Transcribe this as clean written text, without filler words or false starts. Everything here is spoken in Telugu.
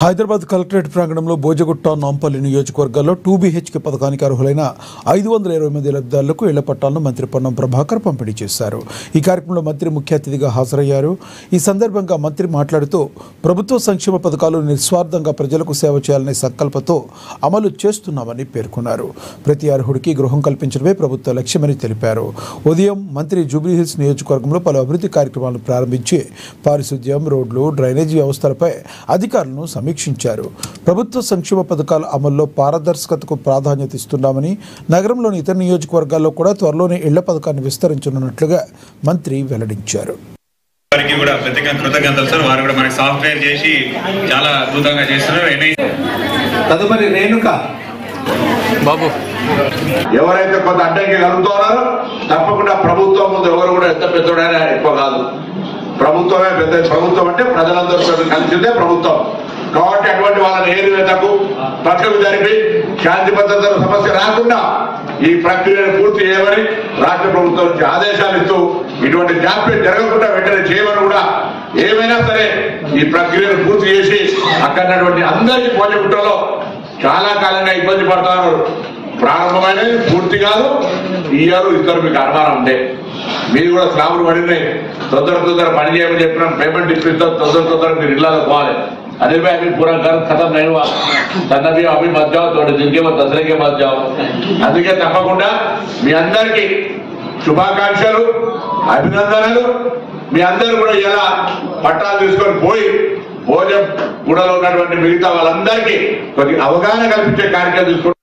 హైదరాబాద్ కలెక్టరేట్ ప్రాంగణంలో బోజగుట్ట నాంపల్లి నియోజకవర్గాల్లో 2BHK పథకానికి అర్హులైన 520 మంది లబ్ధిదారులకు ఇళ్ల పట్టాలను మంత్రి పొన్నం ప్రభాకర్ పంపిణీ చేశారు. ఈ కార్యక్రమంలో మంత్రి ముఖ్య అతిథిగా హాజరయ్యారు. ఈ సందర్భంగా మంత్రి మాట్లాడుతూ ప్రభుత్వ సంక్షేమ పథకాలు నిస్వార్థంగా ప్రజలకు సేవ చేయాలనే సంకల్పంతో అమలు చేస్తున్నామని పేర్కొన్నారు. ప్రతి అర్హుడికి గృహం కల్పించడమే ప్రభుత్వ లక్ష్యమని తెలిపారు. ఉదయం మంత్రి జూబ్లీహిల్స్ నియోజకవర్గంలో పలు అభివృద్ధి కార్యక్రమాలను ప్రారంభించి పారిశుద్ధ్యం, రోడ్లు, డ్రైనేజీ వ్యవస్థలపై అధికారులను సమీక్షించారు. ప్రభుత్వ సంక్షేమ పథకాల అమల్లో పారదర్శకతకు ప్రాధాన్యత ఇస్తున్నామని, నగరంలోని ఇతర నియోజకవర్గాల్లో కూడా త్వరలోనే ఇళ్ల పథకాన్ని విస్తరించనున్నట్లుగా మంత్రి వెల్లడించారు. తదుపరి రేణుక బాబు ఎవరైతే కొంత అడ్డంకి కలుగుతున్నారో తప్పకుండా ప్రభుత్వం ముందు ఎవరు కూడా ఎంత పెద్దోడైనా ఎక్కువ కాదు. ప్రభుత్వమే పెద్ద. ప్రభుత్వం అంటే ప్రజలందరూ కలిసిందే ప్రభుత్వం. కాబట్టి అటువంటి వాళ్ళని ఏరివేతకు పక్కకు జరిపి శాంతి భద్రతల సమస్య రాకుండా ఈ ప్రక్రియను పూర్తి చేయమని రాష్ట్ర ప్రభుత్వం నుంచి ఆదేశాలు ఇస్తూ ఇటువంటి జాప్యం జరగకుండా వెంటనే చేయమని కూడా ఏమైనా సరే ఈ ప్రక్రియను పూర్తి చేసి అక్కడటువంటి అందరికీ పోజగుట్టలో చాలా కాలంగా ఇబ్బంది పడుతున్నారు. ప్రారంభమైనది పూర్తి కాదు. ఇయ్యారు ఇద్దరు మీకు అనుమానం ఉంటే మీరు కూడా స్లాబులు పడినాయి. తొందర పని చేయమని చెప్పినాం. పేమెంట్ ఇప్పిస్తాం. తొందర మీరు ఇళ్ళలో పోవాలి. अनिल भाई अभी पूरा घर खत्म नहीं हुआ. तन्ना भी अभी मत जाओ. थोड़े दिन के बाद दसरे के मत जाओ. అందుకే తప్పకుండా మీ అందరికీ శుభాకాంక్షలు, అభినందనలు. మీ అందరూ కూడా ఇలా పట్టాలు తీసుకొని పోయి భోజనం కూడలో ఉన్నటువంటి మిగతా వాళ్ళందరికీ కొద్ది అవగాహన కల్పించే కార్యక్రమం తీసుకుంటారు.